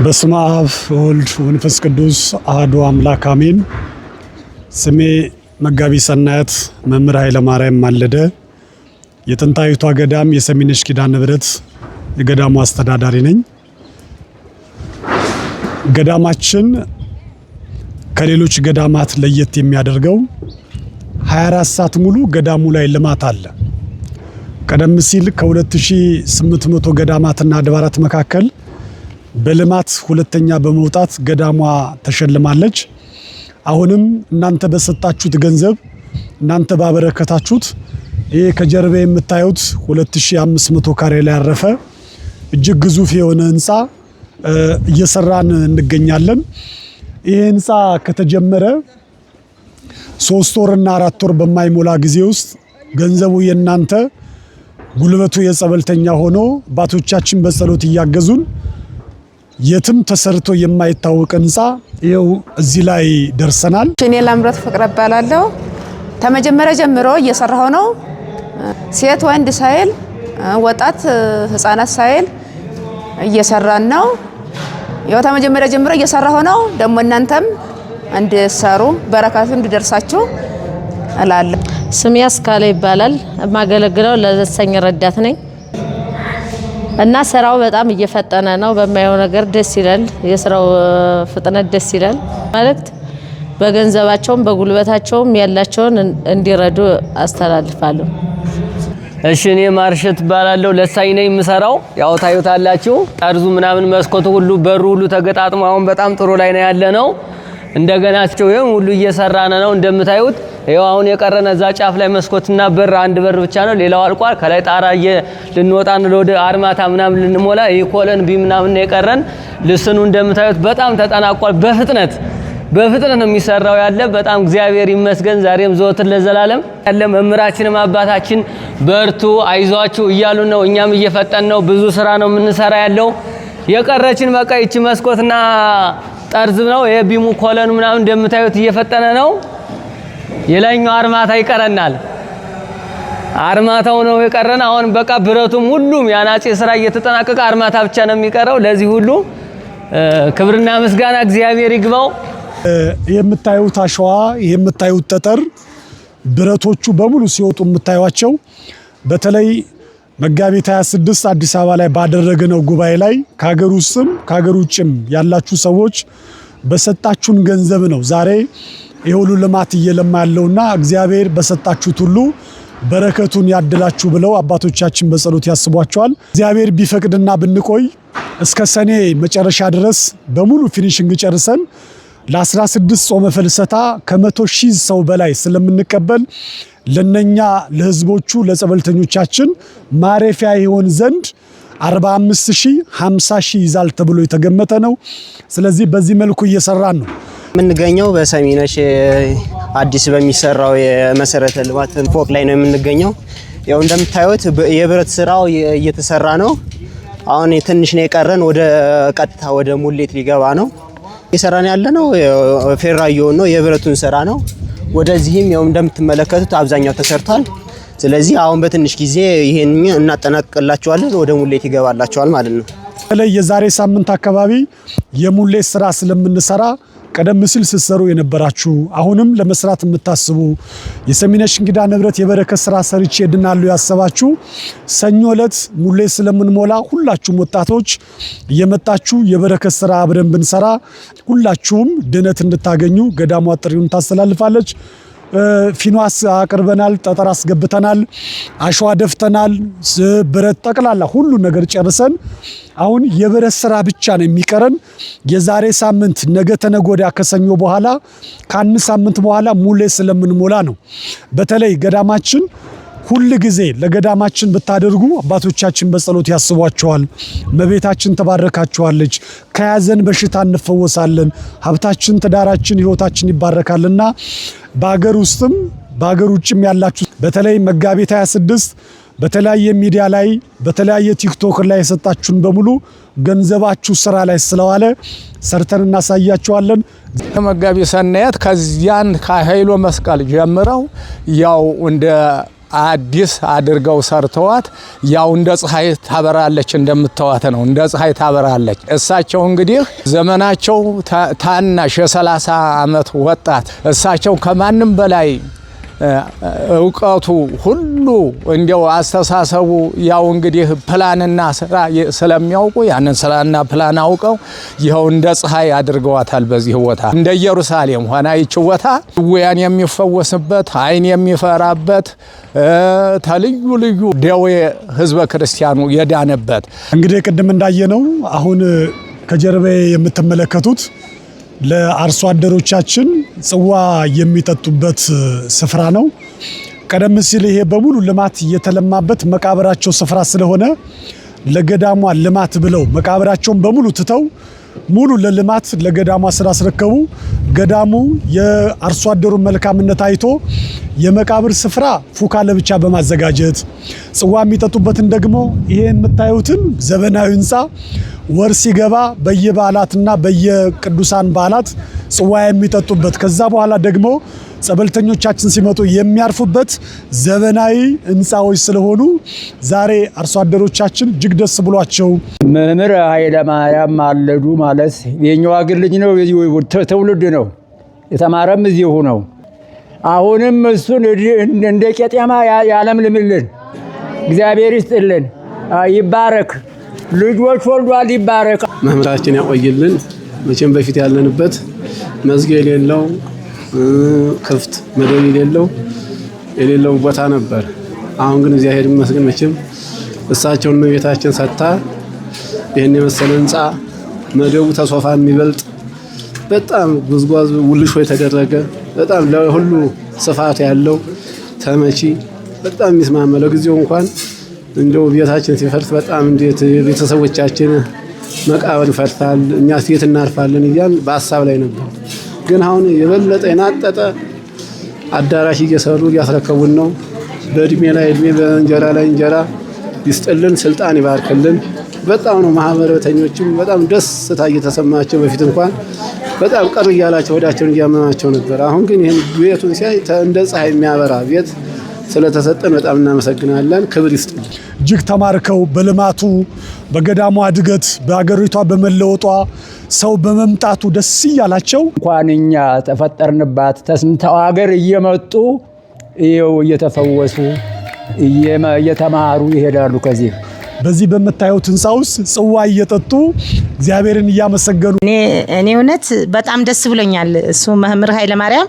በስመ አብ ወወልድ ወመንፈስ ቅዱስ አሐዱ አምላክ አሜን። ስሜ መጋቢ ሰናያት መምህር ኃይለ ማርያም ማለደ የጥንታዊቷ ገዳም የሰሚነሽ ኪዳነ ምህረት የገዳሙ አስተዳዳሪ ነኝ። ገዳማችን ከሌሎች ገዳማት ለየት የሚያደርገው 24 ሰዓት ሙሉ ገዳሙ ላይ ልማት አለ። ቀደም ሲል ከ2800 ገዳማትና አድባራት መካከል በልማት ሁለተኛ በመውጣት ገዳሟ ተሸልማለች። አሁንም እናንተ በሰጣችሁት ገንዘብ እናንተ ባበረከታችሁት ይሄ ከጀርባ የምታዩት 2500 ካሬ ላይ ያረፈ እጅግ ግዙፍ የሆነ ህንፃ እየሰራን እንገኛለን። ይሄ ህንፃ ከተጀመረ 3 ወርና 4 ወር በማይሞላ ጊዜ ውስጥ ገንዘቡ የናንተ ጉልበቱ የጸበልተኛ ሆኖ አባቶቻችን በጸሎት እያገዙን የትም ተሰርቶ የማይታወቅ ህንፃ ይኸው እዚህ ላይ ደርሰናል። እኔ ላምሮት ፍቅር እባላለሁ። ተመጀመሪያ ጀምሮ እየሰራሁ ነው። ሴት ወንድ ሳይል ወጣት ህፃናት ሳይል እየሰራን ነው። ያው ተመጀመሪያ ጀምሮ እየሰራሁ ነው። ደግሞ እናንተም እንድትሰሩ በረከቱ እንዲደርሳችሁ እላለሁ። ስሜ አስካለ ይባላል። የማገለግለው ለዘሰኝ ረዳት ነኝ እና ስራው በጣም እየፈጠነ ነው። በማየው ነገር ደስ ይላል። የስራው ፍጥነት ደስ ይላል። ማለት በገንዘባቸውም በጉልበታቸውም ያላቸውን እንዲረዱ አስተላልፋለሁ። እሺ እኔ ማርሸት ባላለው ለሳኝ ነኝ የምሰራው። ያው ታዩታላችሁ ጠርዙ ምናምን መስኮቱ ሁሉ በሩ ሁሉ ተገጣጥሞ አሁን በጣም ጥሩ ላይ ነው ያለ ነው። እንደገና ይሄን ሁሉ እየሰራነ ነው እንደምታዩት። ይሄው አሁን የቀረነ እዛ ጫፍ ላይ መስኮትና በር አንድ በር ብቻ ነው። ሌላው አልቋል። ከላይ ጣራ ልንወጣ ነው ወደ አርማታ ምናምን ልንሞላ ይሄ ኮለን ቢ ምናምን ነው የቀረን። ልስኑ እንደምታዩት በጣም ተጠናቋል። በፍጥነት ነው የሚሰራው ያለ። በጣም እግዚአብሔር ይመስገን። ዛሬም ዘወትር ለዘላለም ያለ መምህራችንም አባታችን በርቱ አይዟችሁ እያሉ ነው። እኛም እየፈጠን ነው። ብዙ ስራ ነው የምንሰራ ያለው። የቀረችን በቃ ይቺ መስኮትና ጠርዝ ነው። ይሄ ቢሙ ኮለኑ ምናምን እንደምታዩት እየፈጠነ ነው። የላይኛው አርማታ ይቀረናል። አርማታው ነው የቀረን። አሁን በቃ ብረቱም ሁሉም ያናጺ ስራ እየተጠናቀቀ አርማታ ብቻ ነው የሚቀረው። ለዚህ ሁሉ ክብርና ምስጋና እግዚአብሔር ይግባው። የምታዩት አሸዋ የምታዩት ጠጠር ብረቶቹ በሙሉ ሲወጡ የምታዩቸው በተለይ መጋቢት 26 አዲስ አበባ ላይ ባደረገነው ጉባኤ ላይ ከሀገር ውስጥም ከሀገር ውጭም ያላችሁ ሰዎች በሰጣችሁን ገንዘብ ነው ዛሬ የሁሉ ልማት እየለማ ያለውና እግዚአብሔር በሰጣችሁት ሁሉ በረከቱን ያድላችሁ ብለው አባቶቻችን በጸሎት ያስቧቸዋል። እግዚአብሔር ቢፈቅድና ብንቆይ እስከ ሰኔ መጨረሻ ድረስ በሙሉ ፊኒሽንግ ጨርሰን ለ16 ጾመ ፍልሰታ ከ100,000 ሰው በላይ ስለምንቀበል ለነኛ ለህዝቦቹ ለጸበልተኞቻችን ማረፊያ ይሆን ዘንድ 45,000 50,000 ይዛል ተብሎ የተገመተ ነው። ስለዚህ በዚህ መልኩ እየሰራን ነው የምንገኘው። በሰሚነሽ አዲስ በሚሰራው የመሰረተ ልማት ፎቅ ላይ ነው የምንገኘው። ያው እንደምታዩት የብረት ስራው እየተሰራ ነው። አሁን ትንሽ ነው የቀረን፣ ወደ ቀጥታ ወደ ሙሌት ሊገባ ነው። እየሰራን ያለ ነው ፌራዮ ነው የብረቱን ስራ ነው። ወደዚህም ያው እንደምትመለከቱት አብዛኛው ተሰርቷል። ስለዚህ አሁን በትንሽ ጊዜ ይሄን እናጠናቅቅላችኋለን፣ ወደ ሙሌት ይገባላችኋል ማለት ነው። በተለይ የዛሬ ሳምንት አካባቢ የሙሌት ስራ ስለምንሰራ ቀደም ሲል ስትሰሩ የነበራችሁ አሁንም ለመስራት የምታስቡ የሰሚነሽ ኪዳነ ምህረት የበረከት ስራ ሰርቼ እድናለሁ ያሰባችሁ ሰኞ ዕለት ሙሌት ስለምንሞላ ሁላችሁም ወጣቶች እየመጣችሁ የበረከት ስራ አብረን ብንሰራ ሁላችሁም ድነት እንድታገኙ ገዳሟ ጥሪውን ታስተላልፋለች። ፊኗስ አቅርበናል፣ ጠጠር አስገብተናል፣ አሸዋ ደፍተናል፣ ብረት ጠቅላላ ሁሉ ነገር ጨርሰን አሁን የብረት ስራ ብቻ ነው የሚቀረን። የዛሬ ሳምንት ነገ ተነጎዳ ከሰኞ በኋላ ከአንድ ሳምንት በኋላ ሙሌት ስለምንሞላ ነው። በተለይ ገዳማችን ሁሉ ጊዜ ለገዳማችን ብታደርጉ አባቶቻችን በጸሎት ያስቧቸዋል። እመቤታችን ተባረካቸዋለች። ከያዘን በሽታ እንፈወሳለን። ሀብታችን፣ ትዳራችን፣ ህይወታችን ይባረካልና በአገር ውስጥም በአገር ውጭም ያላችሁ በተለይ መጋቢት 26 በተለያየ ሚዲያ ላይ በተለያየ ቲክቶክ ላይ የሰጣችሁን በሙሉ ገንዘባችሁ ስራ ላይ ስለዋለ ሰርተን እናሳያችኋለን። መጋቢ ሰናያት ከዚያን ከኃይሎ መስቀል ጀምረው ያው እንደ አዲስ አድርገው ሰርተዋት ያው እንደ ፀሐይ ታበራለች እንደምታዋት ነው። እንደ ፀሐይ ታበራለች። እሳቸው እንግዲህ ዘመናቸው ታናሽ የ30 ዓመት ወጣት እሳቸው ከማንም በላይ እውቀቱ ሁሉ እንዲያው አስተሳሰቡ ያው እንግዲህ ፕላንና ስራ ስለሚያውቁ ያንን ስራና ፕላን አውቀው ይኸው እንደ ፀሐይ አድርገዋታል። በዚህ ቦታ እንደ ኢየሩሳሌም ሆና ይች ቦታ ወያን የሚፈወስበት አይን የሚፈራበት ተልዩ ልዩ ደዌ ህዝበ ክርስቲያኑ የዳነበት እንግዲህ ቅድም እንዳየነው አሁን ከጀርባዬ የምትመለከቱት ለአርሶ አደሮቻችን ጽዋ የሚጠጡበት ስፍራ ነው። ቀደም ሲል ይሄ በሙሉ ልማት የተለማበት መቃብራቸው ስፍራ ስለሆነ ለገዳሟ ልማት ብለው መቃብራቸውን በሙሉ ትተው ሙሉ ለልማት ለገዳሟ ስላስረከቡ ገዳሙ የአርሶ አደሩን መልካምነት አይቶ የመቃብር ስፍራ ፉካ ለብቻ በማዘጋጀት ጽዋ የሚጠጡበትን ደግሞ ይሄ የምታዩትን ዘመናዊ ህንፃ ወር ሲገባ በየበዓላትና በየቅዱሳን በዓላት ጽዋ የሚጠጡበት ከዛ በኋላ ደግሞ ጸበልተኞቻችን ሲመጡ የሚያርፉበት ዘመናዊ ህንፃዎች ስለሆኑ ዛሬ አርሶ አደሮቻችን እጅግ ደስ ብሏቸው መምህር ኃይለ ማርያም ማለዱ ማለት የኛው አገር ልጅ ነው። ትውልድ ነው። የተማረም እዚሁ ነው። አሁንም እሱን እንደ ቄጤማ ያለምልምልን፣ እግዚአብሔር ይስጥልን፣ ይባረክ። ልጆች ወልዷል፣ ይባረክ። መምህራችን ያቆይልን። መቼም በፊት ያለንበት መዝጊያ የሌለው ክፍት መደብ የሌለው ቦታ ነበር። አሁን ግን እግዚአብሔር ይመስገን መቼም እሳቸውን ቤታችን ሰጥታ ይሄን የመሰለ ህንፃ መደቡ ተሶፋ የሚበልጥ በጣም ጉዝጓዝ ውልሾ የተደረገ በጣም ለሁሉ ስፋት ያለው ተመቺ በጣም የሚስማማ ለጊዜው እንኳን እንደው ቤታችን ሲፈርስ በጣም እንዴት ቤተሰቦቻችን መቃብር ይፈርሳል እኛ ሴት እናርፋለን እያል በሐሳብ ላይ ነበር። ግን አሁን የበለጠ የናጠጠ አዳራሽ እየሰሩ እያስረከቡን ነው። በእድሜ ላይ እድሜ በእንጀራ ላይ እንጀራ ይስጥልን፣ ስልጣን ይባርክልን። በጣም ነው ማህበረተኞችም በጣም ደስታ እየተሰማቸው በፊት እንኳን በጣም ቀር እያላቸው ወዳቸውን እያመማቸው ነበር። አሁን ግን ይሄን ቤቱን ሲያይ እንደ ፀሐይ የሚያበራ ቤት ስለተሰጠን በጣም እናመሰግናለን። ክብር ይስጥልን። እጅግ ተማርከው በልማቱ በገዳሟ እድገት በአገሪቷ በመለወጧ ሰው በመምጣቱ ደስ እያላቸው እንኳን እኛ ተፈጠርንባት ተስንተው ሀገር እየመጡ ይኸው እየተፈወሱ እየተማሩ ይሄዳሉ። ከዚህ በዚህ በመታየት ህንፃ ውስጥ ጽዋ እየጠጡ እግዚአብሔርን እያመሰገኑ እኔ እውነት በጣም ደስ ብሎኛል። እሱ መምህር ኃይለ ማርያም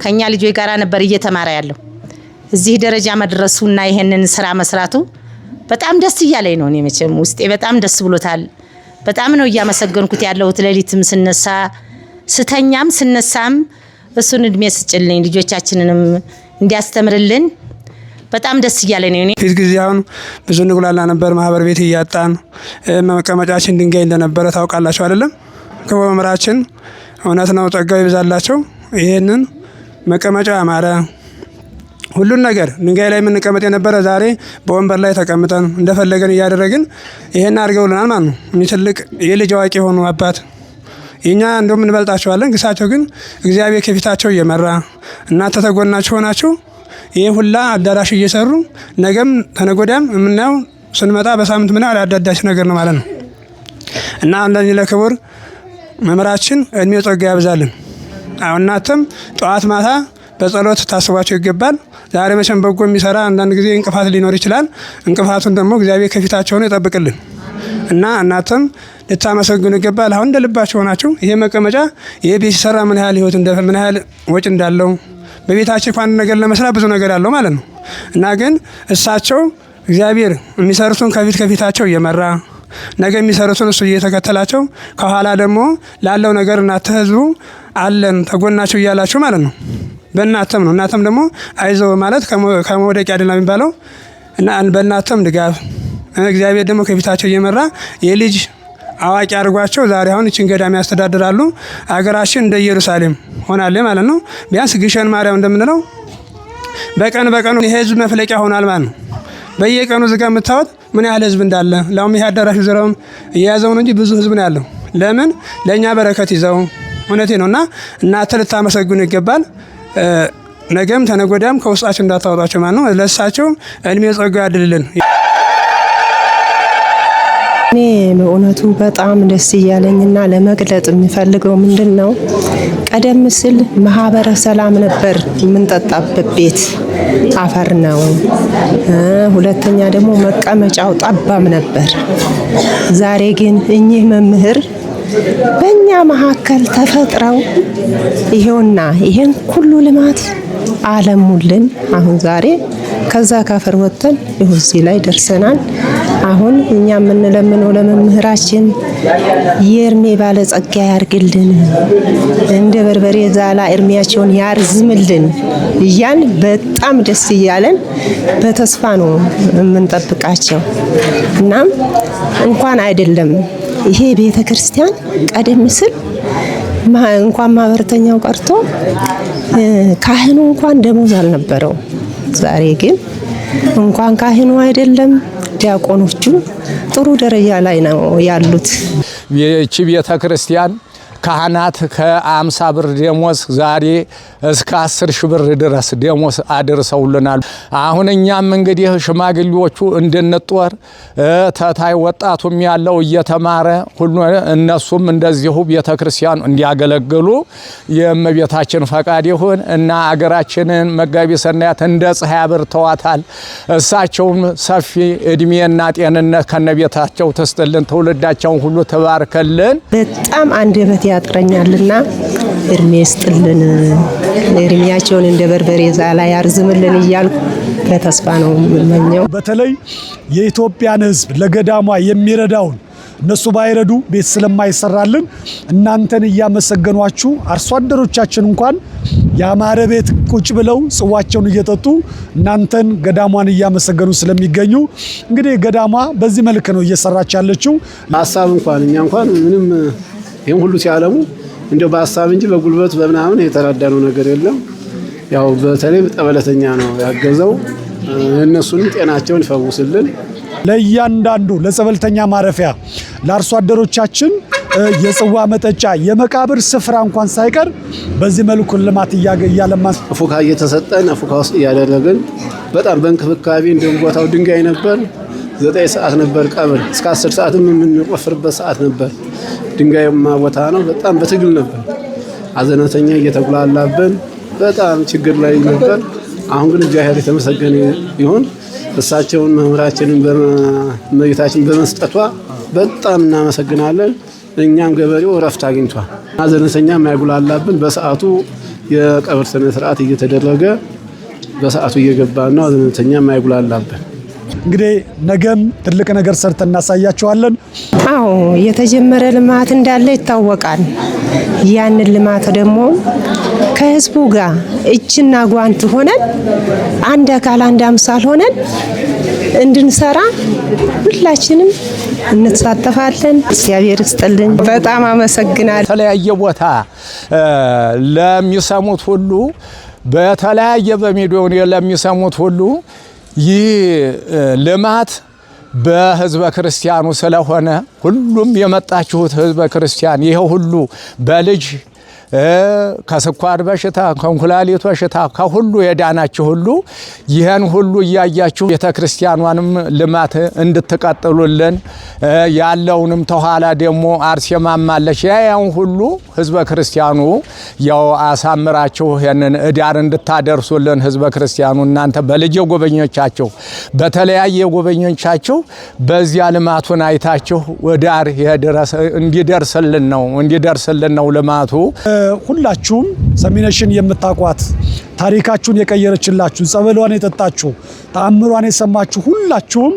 ከኛ ልጆች ጋራ ነበር እየተማረ ያለው እዚህ ደረጃ መድረሱና ይሄንን ስራ መስራቱ በጣም ደስ እያለኝ ነው። እኔ መቼም ውስጤ በጣም ደስ ብሎታል። በጣም ነው እያመሰገንኩት ያለሁት። ሌሊትም ስነሳ ስተኛም ስነሳም እሱን እድሜ ስጭልኝ ልጆቻችንንም እንዲያስተምርልን በጣም ደስ እያለኝ ነው። ፊት ጊዜ አሁን ብዙ ንጉላላ ነበር። ማህበር ቤት እያጣን መቀመጫችን ድንጋይ እንደነበረ ታውቃላችሁ አይደለም? ከመምህራችን እውነት ነው ጸጋው ይብዛላቸው። ይሄንን መቀመጫ አማረ ሁሉን ነገር ድንጋይ ላይ የምንቀመጥ የነበረ ዛሬ በወንበር ላይ ተቀምጠን እንደፈለገን እያደረግን ይሄን አድርገውልናል ማለት ነው። እኔ ትልቅ የልጅ አዋቂ የሆኑ አባት እኛ እንደውም እንበልጣቸዋለን። ግሳቸው ግን እግዚአብሔር ከፊታቸው እየመራ እናንተ ተጎናቸው ሆናችሁ ይሄ ሁላ አዳራሽ እየሰሩ ነገም ተነጎዳም የምናየው ስንመጣ በሳምንት ምን ያህል አዳዳሽ ነገር ነው ማለት ነው። እና እንደዚህ ለክቡር መምህራችን እድሜ ጸጋ ያብዛልን። አሁን እናንተም ጠዋት ማታ በጸሎት ታስባቸው ይገባል። ዛሬ መቼም በጎ የሚሰራ አንዳንድ ጊዜ እንቅፋት ሊኖር ይችላል። እንቅፋቱን ደግሞ እግዚአብሔር ከፊታቸው ይጠብቅልን እና እናንተም ልታመሰግኑ ይገባል። አሁን እንደልባቸው ሆናችሁ ይሄ መቀመጫ ይሄ ቤት ሲሰራ ምን ያህል ህይወት ምን ያህል ወጭ እንዳለው በቤታችን እንኳን ነገር ለመስራት ብዙ ነገር አለው ማለት ነው። እና ግን እሳቸው እግዚአብሔር የሚሰሩትን ከፊታቸው እየመራ ነገ የሚሰሩትን እሱ እየተከተላቸው ከኋላ ደግሞ ላለው ነገር እናንተ ህዝቡ አለን ተጎናቸው እያላችሁ ማለት ነው። በእናንተም ነው እናንተም ደግሞ አይዞ ማለት ከመውደቅ አይደለም የሚባለው እና በእናንተም ድጋፍ እግዚአብሔር ደግሞ ከፊታቸው እየመራ የልጅ አዋቂ አድርጓቸው ዛሬ አሁን እቺን ገዳም ያስተዳድራሉ። አገራችን እንደ ኢየሩሳሌም ሆናለች ማለት ነው። ቢያንስ ግሸን ማርያም እንደምንለው በቀኑ የህዝብ መፍለቂያ ሆኗል ማለት ነው። በየቀኑ ዝጋ የምታወት ምን ያህል ህዝብ እንዳለ ለአሁን ይሄ አዳራሽ ዙሪያውን እየያዘው ነው እንጂ ብዙ ህዝብ ነው ያለው። ለምን ለእኛ በረከት ይዘው እውነቴ ነው። እና እናንተ ልታመሰግኑ ይገባል። ነገም ተነጎዳም ከውስጣቸው እንዳታወጣቸው ማለት ነው። ለእሳቸው እድሜ ጸጋ ያድልልን። እኔ በእውነቱ በጣም ደስ እያለኝና ለመግለጥ የሚፈልገው ምንድን ነው፣ ቀደም ሲል ማህበረ ሰላም ነበር የምንጠጣበት ቤት አፈር ነው። ሁለተኛ ደግሞ መቀመጫው ጠባብ ነበር። ዛሬ ግን እኚህ መምህር በእኛ መካከል ተፈጥረው ይሄውና ይሄን ሁሉ ልማት አለሙልን። አሁን ዛሬ ከዛ ካፈር ወጥተን ይኸው እዚህ ላይ ደርሰናል። አሁን እኛ የምንለምነው ለመምህራችን የእድሜ ባለጸጋ ያርግልን፣ እንደ በርበሬ ዛላ እድሜያቸውን ያርዝምልን እያን በጣም ደስ እያለን በተስፋ ነው የምንጠብቃቸው። እናም እንኳን አይደለም ይሄ ቤተ ክርስቲያን ቀደም ሲል እንኳን ማህበረተኛው ቀርቶ ካህኑ እንኳን ደሞዝ አልነበረው። ዛሬ ግን እንኳን ካህኑ አይደለም ዲያቆኖቹ ጥሩ ደረጃ ላይ ነው ያሉት። ይህች ቤተ ክርስቲያን ካህናት ከ50 ብር ደሞዝ ዛሬ እስከ 10 ሺህ ብር ድረስ ደሞዝ አድርሰውልናል። አሁን እኛም እንግዲህ ሽማግሌዎቹ እንድንጦር ተታይ ወጣቱም ያለው እየተማረ ሁሉ እነሱም እንደዚሁ ቤተክርስቲያኑ እንዲያገለግሉ የእመቤታችን ፈቃድ ይሁን እና አገራችንን መጋቢ ሰናያት እንደ ፀሐይ አብርተዋታል። እሳቸውም ሰፊ እድሜና ጤንነት ከነቤታቸው ተስጥልን፣ ትውልዳቸውን ሁሉ ተባርከልን። በጣም አንደበት ያጥረኛልና እድሜ ይስጥልን፣ እድሜያቸውን እንደ በርበሬ ዛላ ያርዝምልን እያልኩ በተስፋ ነው የምመኘው። በተለይ የኢትዮጵያን ሕዝብ ለገዳሟ የሚረዳውን እነሱ ባይረዱ ቤት ስለማይሰራልን እናንተን እያመሰገኗችሁ አርሶ አደሮቻችን እንኳን ያማረ ቤት ቁጭ ብለው ጽዋቸውን እየጠጡ እናንተን ገዳሟን እያመሰገኑ ስለሚገኙ እንግዲህ ገዳሟ በዚህ መልክ ነው እየሰራች ያለችው። ሀሳብ እንኳን እኛ እንኳን ምንም ይሄን ሁሉ ሲያለሙ እንደው በሀሳብ እንጂ በጉልበት በምናምን የተራዳነው ነገር የለም። ያው በተለይ ጠበለተኛ ነው ያገዘው። እነሱን ጤናቸውን ይፈውስልን። ለእያንዳንዱ ለጸበልተኛ ማረፊያ ለአርሶ አደሮቻችን የጽዋ መጠጫ የመቃብር ስፍራ እንኳን ሳይቀር በዚህ መልኩ ልማት እያለማ ፉካ እየተሰጠን ፉካ ውስጥ እያደረግን በጣም በእንክብካቤ እንደውም ቦታው ድንጋይ ነበር። 9 ሰዓት ነበር ቀብር፣ እስከ 10 ሰዓትም የምንቆፍርበት ሰዓት ነበር። ድንጋይማ ቦታ ነው። በጣም በትግል ነበር። አዘነተኛ እየተጉላላብን በጣም ችግር ላይ ነበር። አሁን ግን እግዚአብሔር የተመሰገነ ይሁን። እሳቸውን መምህራችንን በመቤታችን በመስጠቷ በጣም እናመሰግናለን። እኛም ገበሬው እረፍት አግኝቷል። አዘነተኛ የማይጉላላብን በሰዓቱ የቀብር ስነ ስርዓት እየተደረገ በሰዓቱ እየገባን ነው። አዘነተኛ የማይጉላላብን እንግዲህ ነገም ትልቅ ነገር ሰርተን እናሳያቸዋለን። አዎ የተጀመረ ልማት እንዳለ ይታወቃል። ያንን ልማት ደግሞ ከህዝቡ ጋር እጅና ጓንት ሆነን አንድ አካል አንድ አምሳል ሆነን እንድንሰራ ሁላችንም እንተሳተፋለን። እግዚአብሔር ይስጥልን። በጣም አመሰግናለሁ። የተለያየ ቦታ ለሚሰሙት ሁሉ በተለያየ በሚዲያው ለሚሰሙት ሁሉ ይህ ልማት በህዝበ ክርስቲያኑ ስለሆነ ሁሉም የመጣችሁት ህዝበ ክርስቲያን ይሄ ሁሉ በልጅ ከስኳር በሽታ ከኩላሊት በሽታ ከሁሉ የዳናችሁ ሁሉ ይሄን ሁሉ እያያችሁ ቤተክርስቲያኗንም ልማት እንድትቀጥሉልን ያለውንም ተኋላ ደግሞ አርሴማማለች ያው ሁሉ ህዝበ ክርስቲያኑ ያው አሳምራችሁ ይሄንን እዳር እንድታደርሱልን ህዝበ ክርስቲያኑ እናንተ በልጅ ጎበኞቻችሁ በተለያየ ጎበኞቻችሁ በዚያ ልማቱን አይታችሁ ወዳር ይደርስ እንዲደርስልን ነው ልማቱ። ሁላችሁም ሰሚነሽን የምታቋት ታሪካችሁን የቀየረችላችሁ ጸበሏን የጠጣችሁ ተአምሯን የሰማችሁ ሁላችሁም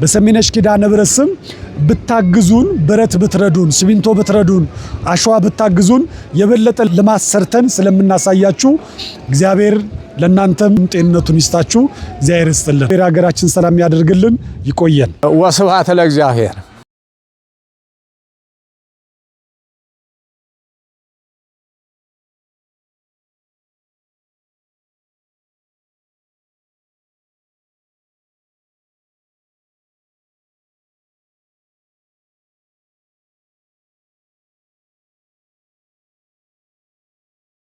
በሰሚነሽ ኪዳነ ምህረት ስም ብታግዙን፣ ብረት ብትረዱን፣ ሲሚንቶ ብትረዱን፣ አሸዋ ብታግዙን የበለጠ ልማት ሰርተን ስለምናሳያችሁ እግዚአብሔር ለእናንተም ጤንነቱን ይስጣችሁ። እግዚአብሔር ይስጥልን። ሀገራችን ሰላም ያደርግልን። ይቆየን። ወስብሐት ለእግዚአብሔር።